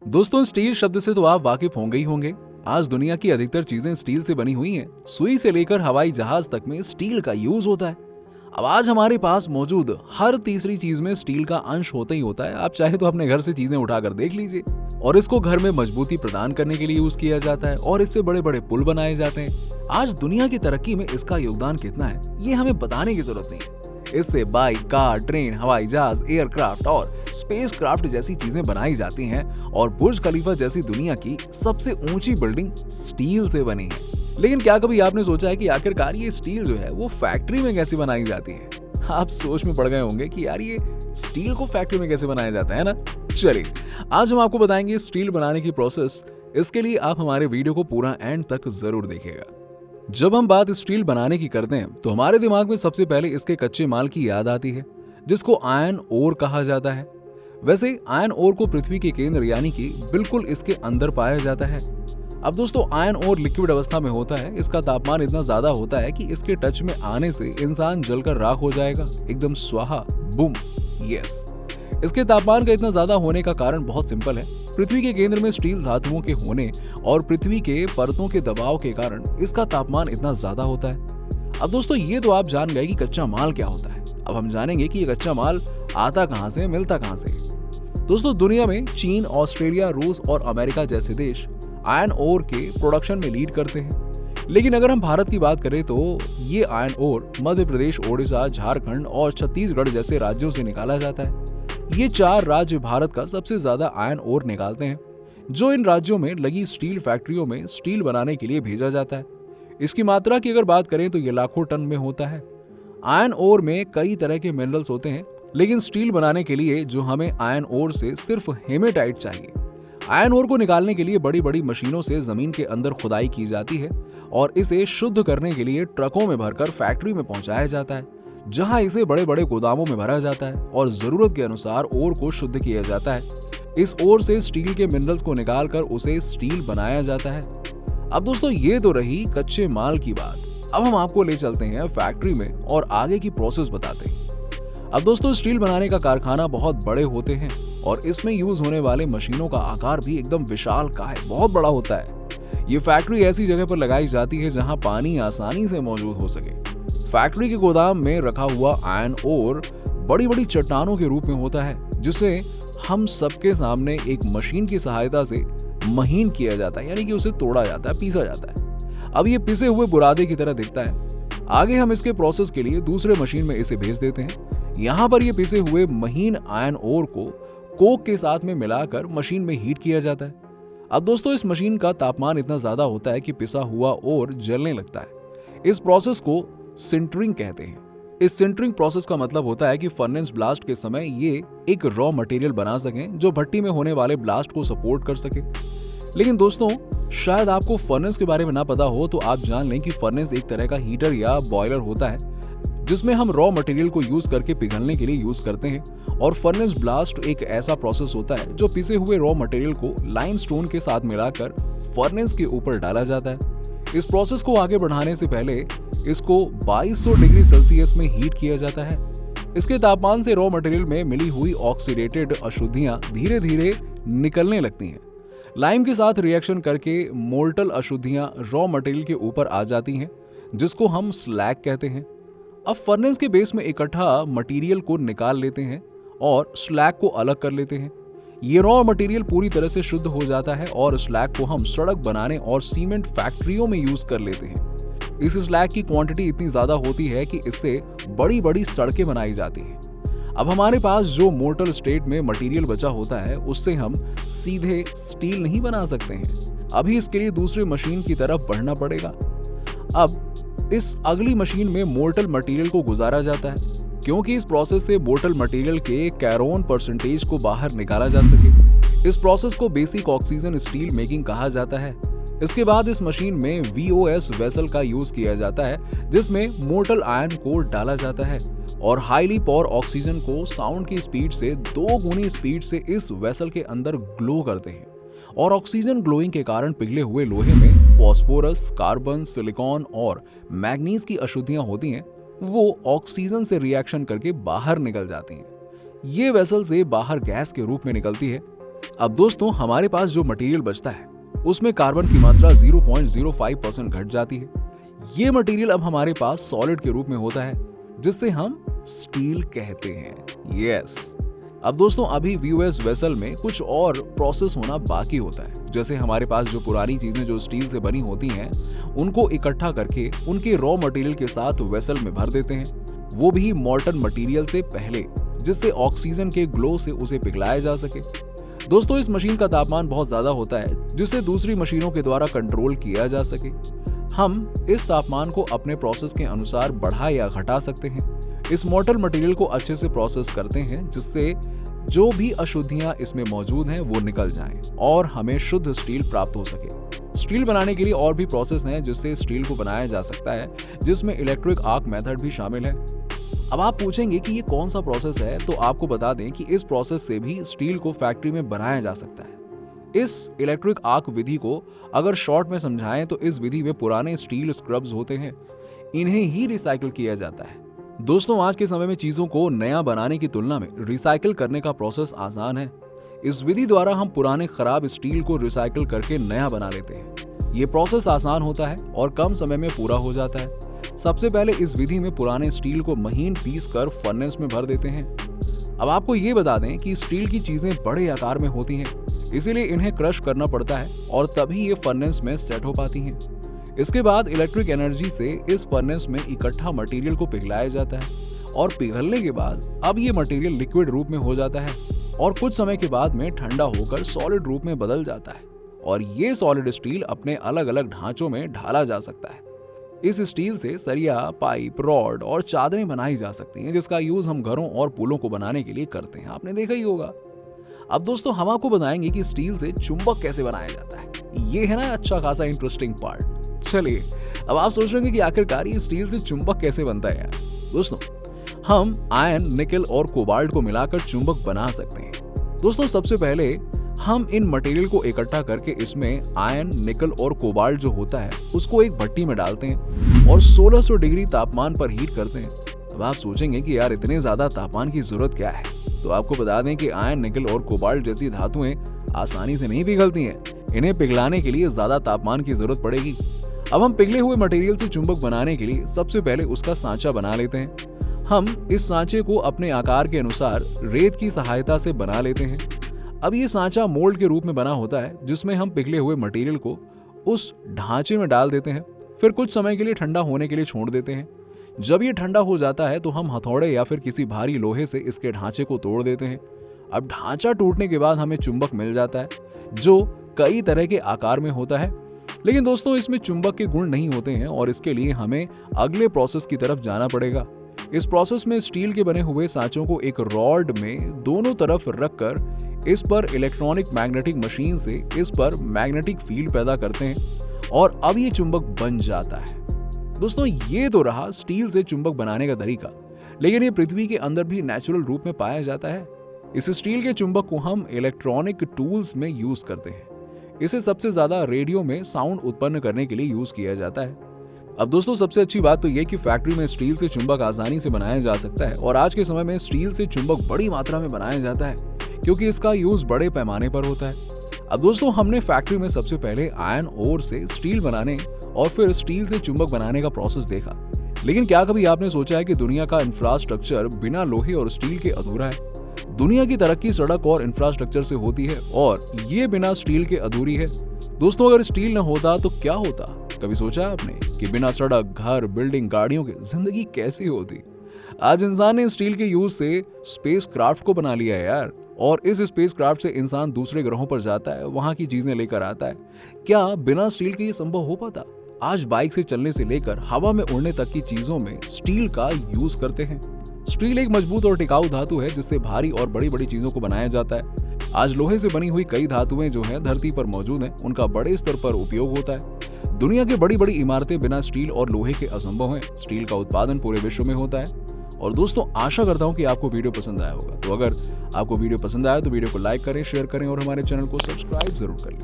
दोस्तों, स्टील शब्द से तो आप वाकिफ होंगे ही होंगे। आज दुनिया की अधिकतर चीजें स्टील से बनी हुई हैं। सुई से लेकर हवाई जहाज तक में स्टील का यूज होता है। अब आज हमारे पास मौजूद हर तीसरी चीज में स्टील का अंश होता ही होता है। आप चाहे तो अपने घर से चीजें उठाकर देख लीजिए। और इसको घर में मजबूती प्रदान करने के लिए यूज किया जाता है और इससे बड़े बड़े पुल बनाए जाते हैं। आज दुनिया की तरक्की में इसका योगदान कितना है, ये हमें बताने की जरूरत नहीं है। इससे बाइक, कार, ट्रेन, हवाई जहाज, एयरक्राफ्ट और स्पेसक्राफ्ट जैसी चीजें बनाई जाती हैं और बुर्ज खलीफा जैसी दुनिया की सबसे ऊंची बिल्डिंग स्टील से बनी है। लेकिन क्या कभी आपने सोचा है कि आखिरकार ये स्टील जो है वो फैक्ट्री में कैसे बनाई जाती है? आप सोच में पड़ गए होंगे कि यार ये स्टील को फैक्ट्री में कैसे बनाया जाता है ना। चलिए, आज हम आपको बताएंगे स्टील बनाने की प्रोसेस। इसके लिए आप हमारे वीडियो को पूरा एंड तक जरूर देखिएगा। जब हम बात स्टील बनाने की करते हैं तो हमारे दिमाग में सबसे पहले इसके कच्चे माल की याद आती है, जिसको आयरन ओर कहा जाता है। वैसे आयरन ओर को पृथ्वी के केंद्र यानी कि बिल्कुल इसके अंदर पाया जाता है। अब दोस्तों, आयरन ओर लिक्विड अवस्था में होता है। इसका तापमान इतना ज्यादा होता है कि इसके टच में आने से इंसान जलकर राख हो जाएगा, एकदम स्वाहा, बूम। यस, इसके तापमान का इतना ज्यादा होने का कारण बहुत सिंपल है। पृथ्वी के केंद्र में स्टील धातुओं के होने और पृथ्वी के परतों के दबाव के कारण इसका तापमान इतना ज्यादा होता है। अब दोस्तों, ये तो आप जान गए कि कच्चा माल क्या होता है। अब हम जानेंगे कि ये कच्चा माल आता कहां से, मिलता कहां से। दोस्तों, दुनिया में चीन, ऑस्ट्रेलिया, रूस और अमेरिका जैसे देश आयरन ओर के प्रोडक्शन में लीड करते हैं। लेकिन अगर हम भारत की बात करें तो ये आयरन ओर मध्य प्रदेश, ओडिशा, झारखंड और छत्तीसगढ़ जैसे राज्यों से निकाला जाता है। ये 4 राज्य भारत का सबसे ज्यादा आयरन ओर निकालते हैं, जो इन राज्यों में लगी स्टील फैक्ट्रियों में स्टील बनाने के लिए भेजा जाता है। इसकी मात्रा की अगर बात करें तो ये लाखों टन में होता है। आयरन ओर में कई तरह के मिनरल्स होते हैं, लेकिन स्टील बनाने के लिए जो हमें आयरन ओर से सिर्फ हेमेटाइट चाहिए। आयरन ओर को निकालने के लिए बड़ी बड़ी मशीनों से जमीन के अंदर खुदाई की जाती है और इसे शुद्ध करने के लिए ट्रकों में भरकर फैक्ट्री में पहुंचाया जाता है, जहां इसे बड़े बड़े गोदामों में भरा जाता है और जरूरत के अनुसार ओर को शुद्ध किया जाता है। इस ओर से स्टील के मिनरल्स को निकालकर उसे स्टील बनाया जाता है। अब दोस्तों, ये तो रही कच्चे माल की बात। अब हम आपको ले चलते हैं फैक्ट्री में और आगे की प्रोसेस बताते हैं। अब दोस्तों, स्टील बनाने का कारखाना बहुत बड़े होते हैं और इसमें यूज होने वाले मशीनों का आकार भी एकदम विशालकाय, बहुत बड़ा होता है। ये फैक्ट्री ऐसी जगह पर लगाई जाती है जहां पानी आसानी से मौजूद हो सके। फैक्ट्री के गोदाम में रखा हुआ आयरन ओर बड़ी बड़ी चट्टानों के रूप में होता है, जिसे हम सबके सामने एक मशीन की सहायता से महीन किया जाता है, यानी कि उसे तोड़ा जाता है, पीसा जाता है। अब ये पिसे हुए बुरादे की तरह दिखता है। आगे हम इसके प्रोसेस के लिए दूसरे मशीन में इसे भेज देते हैं। यहाँ पर ये पिसे हुए महीन आयरन ओर को कोक के साथ में मिलाकर मशीन में हीट किया जाता है। अब दोस्तों, इस मशीन का तापमान इतना ज्यादा होता है कि पिसा हुआ ओर जलने लगता है। इस प्रोसेस को सिंटरिंग कहते हैं। इस सिंटरिंग प्रोसेस का मतलब होता है कि फर्नेस ब्लास्ट के समय ये एक रॉ मटेरियल बना सकें जो भट्टी में होने वाले ब्लास्ट को सपोर्ट कर सके। लेकिन दोस्तों, शायद आपको फर्नेस के बारे में ना पता हो तो आप जान लें कि फर्नेस एक तरह का हीटर या बॉयलर होता है, जिसमें हम रॉ मटेरियल को यूज करके पिघलने के लिए यूज करते हैं। और फर्नेस ब्लास्ट एक ऐसा प्रोसेस होता है जो पिसे हुए रॉ मटेरियल को लाइमस्टोन के साथ मिलाकर फर्नेस के ऊपर डाला जाता है। इस प्रोसेस को आगे बढ़ाने से पहले इसको 2200 डिग्री सेल्सियस में हीट किया जाता है। इसके तापमान से रॉ मटेरियल में मिली हुई ऑक्सीडेटेड अशुद्धियां धीरे धीरे निकलने लगती हैं। लाइम के साथ रिएक्शन करके मोल्टल अशुद्धियां रॉ मटेरियल के ऊपर आ जाती हैं, जिसको हम स्लैग कहते हैं। अब फर्नेस के बेस में इकट्ठा मटेरियल को निकाल लेते हैं और स्लैग को अलग कर लेते हैं। ये रॉ मटेरियल पूरी तरह से शुद्ध हो जाता है और स्लैग को हम सड़क बनाने और सीमेंट फैक्ट्रियों में यूज कर लेते हैं। इस स्लैग की क्वांटिटी इतनी ज्यादा होती है कि इससे बड़ी बड़ी सड़कें बनाई जाती हैं। अब हमारे पास जो मोर्टल स्टेट में मटेरियल बचा होता है, उससे हम सीधे स्टील नहीं बना सकते हैं। अभी इसके लिए दूसरे मशीन की तरफ बढ़ना पड़ेगा। अब इस अगली मशीन में मोर्टल मटेरियल को गुजारा जाता है, क्योंकि इस प्रोसेस से मोर्टल मटेरियल के कैरोन परसेंटेज को बाहर निकाला जा सके। इस प्रोसेस को बेसिक ऑक्सीजन स्टील मेकिंग कहा जाता है। इसके बाद इस मशीन में VOS वेसल का यूज किया जाता है, जिसमें मोर्टल आयरन को डाला जाता है और हाईली पोर ऑक्सीजन को साउंड की स्पीड से 2 गुनी स्पीड से इस वेसल के अंदर ग्लो करते हैं। और ऑक्सीजन ग्लोइंग के कारण पिघले हुए लोहे में फॉस्फोरस, कार्बन, सिलिकॉन और मैग्नीज की अशुद्धियां होती हैं, वो ऑक्सीजन से रिएक्शन करके बाहर निकल जाती हैं। ये वेसल से बाहर गैस के रूप में निकलती है। अब दोस्तों हमारे पास जो मटेरियल बचता है उसमें कार्बन की मात्रा 0.05% घट जाती है। ये मटेरियल अब हमारे पास सॉलिड के रूप में होता है जिससे हम स्टील कहते हैं। यस। अब दोस्तों अभी वीओएस वेसल में कुछ और प्रोसेस होना बाकी होता है। जैसे हमारे पास जो पुरानी चीजें जो स्टील से बनी होती हैं उनको इकट्ठा करके उनके रॉ मटेरियल के साथ वेसल में भर देते हैं, वो भी मॉल्टन मटेरियल से पहले, जिससे ऑक्सीजन के ग्लो से उसे पिघलाया जा सके। दोस्तों इस मशीन का तापमान बहुत ज्यादा होता है जिसे दूसरी मशीनों के द्वारा कंट्रोल किया जा सके। हम इस तापमान को अपने प्रोसेस के अनुसार बढ़ा या घटा सकते हैं। इस मॉल्टन मटेरियल को अच्छे से प्रोसेस करते हैं जिससे जो भी अशुद्धियां इसमें मौजूद हैं वो निकल जाएं और हमें शुद्ध स्टील प्राप्त हो सके। स्टील बनाने के लिए और भी प्रोसेस हैं जिससे स्टील को बनाया जा सकता है, जिसमें इलेक्ट्रिक आर्क मेथड भी शामिल है। अब आप पूछेंगे कि ये कौन सा प्रोसेस है, तो आपको बता दें कि इस प्रोसेस से भी स्टील को फैक्ट्री में बनाया जा सकता है। इस इलेक्ट्रिक आर्क विधि को अगर शॉर्ट में समझाएं तो इस विधि में पुराने स्टील स्क्रब्स होते हैं, इन्हें ही रिसाइकिल किया जाता है। दोस्तों आज के समय में चीजों को नया बनाने की तुलना में रिसाइकिल करने का प्रोसेस आसान है। इस विधि द्वारा हम पुराने खराब स्टील को रिसाइकिल करके नया बना लेते हैं। ये प्रोसेस आसान होता है और कम समय में पूरा हो जाता है। सबसे पहले इस विधि में पुराने स्टील को महीन पीस कर फर्नेस में भर देते हैं। अब आपको ये बता दें कि स्टील की चीजें बड़े आकार में होती हैं, इसीलिए इन्हें क्रश करना पड़ता है और तभी ये फर्नेस में सेट हो पाती हैं। इसके बाद इलेक्ट्रिक एनर्जी से इस फर्नेस में इकट्ठा मटेरियल को पिघलाया जाता है और पिघलने के बाद अब ये मटेरियल लिक्विड रूप में हो जाता है और कुछ समय के बाद में ठंडा होकर सॉलिड रूप में बदल जाता है और ये सॉलिड स्टील अपने अलग अलग ढांचों में ढाला जा सकता है। इस स्टील से सरिया, पाइप, रॉड और चादरें बनाई जा सकती हैं, जिसका यूज हम घरों और पुलों को बनाने के लिए करते हैं। आपने देखा ही होगा। अब दोस्तों हम आपको बताएंगे कि स्टील से चुंबक कैसे बनाया जाता है। ये है ना अच्छा खासा इंटरेस्टिंग पार्ट। चलिए अब आप सोच रहे होंगे कि आखिरकार ये स्टील से चुंबक कैसे बनता है यार। दोस्तों हम आयरन, निकल और कोबाल्ट को मिलाकर चुंबक बना सकते हैं। दोस्तों सबसे पहले हम इन मटेरियल को इकट्ठा करके इसमें आयरन, निकल और कोबाल्ट जो होता है उसको एक भट्टी में डालते हैं और 1600 डिग्री तापमान पर हीट करते हैं। अब आप सोचेंगे कि यार इतने ज्यादा तापमान की जरूरत क्या है, तो आपको बता दें कि आयरन, निकल और कोबाल्ट जैसी धातुएं आसानी से नहीं पिघलती हैं। इन्हें पिघलाने के लिए ज्यादा तापमान की जरूरत पड़ेगी। अब हम पिघले हुए मटेरियल से चुंबक बनाने के लिए सबसे पहले उसका सांचा बना लेते हैं। हम इस सांचे को अपने आकार के अनुसार रेत की सहायता से बना लेते हैं। अब ये सांचा मोल्ड के रूप में बना होता है जिसमें हम पिघले हुए मटेरियल को उस ढांचे में डाल देते हैं, फिर कुछ समय के लिए ठंडा होने के लिए छोड़ देते हैं। जब ये ठंडा हो जाता है तो हम हथौड़े या फिर किसी भारी लोहे से इसके ढांचे को तोड़ देते हैं। अब ढांचा टूटने के बाद हमें चुंबक मिल जाता है जो कई तरह के आकार में होता है। लेकिन दोस्तों इसमें चुंबक के गुण नहीं होते हैं और इसके लिए हमें अगले प्रोसेस की तरफ जाना पड़ेगा। इस प्रोसेस में स्टील के बने हुए सांचों को एक रॉड में दोनों तरफ रखकर इस पर इलेक्ट्रॉनिक मैग्नेटिक मशीन से इस पर मैग्नेटिक फील्ड पैदा करते हैं और अब ये चुंबक बन जाता है। दोस्तों ये तो रहा स्टील से चुंबक बनाने का तरीका, लेकिन ये पृथ्वी के अंदर भी नेचुरल रूप में पाया जाता है। इस स्टील के चुंबक को हम इलेक्ट्रॉनिक टूल्स में यूज करते हैं। इसे सबसे ज्यादा रेडियो में साउंड उत्पन्न करने के लिए यूज किया जाता है। अब दोस्तों सबसे अच्छी बात तो ये कि फैक्ट्री में स्टील से चुंबक आसानी से बनाया जा सकता है और आज के समय में स्टील से चुंबक बड़ी मात्रा में बनाया जाता है क्योंकि इसका यूज बड़े पैमाने पर होता है। अब दोस्तों हमने फैक्ट्री में सबसे पहले आयरन ओर से स्टील बनाने और फिर स्टील से चुंबक बनाने का प्रोसेस देखा, लेकिन क्या कभी आपने सोचा है कि दुनिया का इंफ्रास्ट्रक्चर बिना लोहे और स्टील के अधूरा है? दुनिया की तरक्की सड़क और इंफ्रास्ट्रक्चर से होती है और ये बिना स्टील के अधूरी है। दोस्तों अगर स्टील न होता तो क्या होता? कभी सोचा आपने कि बिना सड़क, घर, बिल्डिंग, गाड़ियों के जिंदगी कैसी होती? आज इंसान ने स्टील के यूज से स्पेस क्राफ्ट को बना लिया है यार, और इस स्पेस क्राफ्ट से इंसान दूसरे ग्रहों पर जाता है, वहां की चीजें लेकर आता है। क्या बिना स्टील के ये संभव हो पाता? आज बाइक से चलने से लेकर हवा में उड़ने तक की चीजों में स्टील का यूज करते हैं। स्टील एक मजबूत और टिकाऊ धातु है जिससे भारी और बड़ी बड़ी चीजों को बनाया जाता है। आज लोहे से बनी हुई कई धातुएं जो हैं धरती पर मौजूद हैं, उनका बड़े स्तर पर उपयोग होता है। दुनिया की बड़ी बड़ी इमारतें बिना स्टील और लोहे के असंभव हैं। स्टील का उत्पादन पूरे विश्व में होता है। और दोस्तों आशा करता हूं कि आपको वीडियो पसंद आया होगा। तो अगर आपको वीडियो पसंद आया तो वीडियो को लाइक करें, शेयर करें और हमारे चैनल को सब्सक्राइब जरूर कर लें।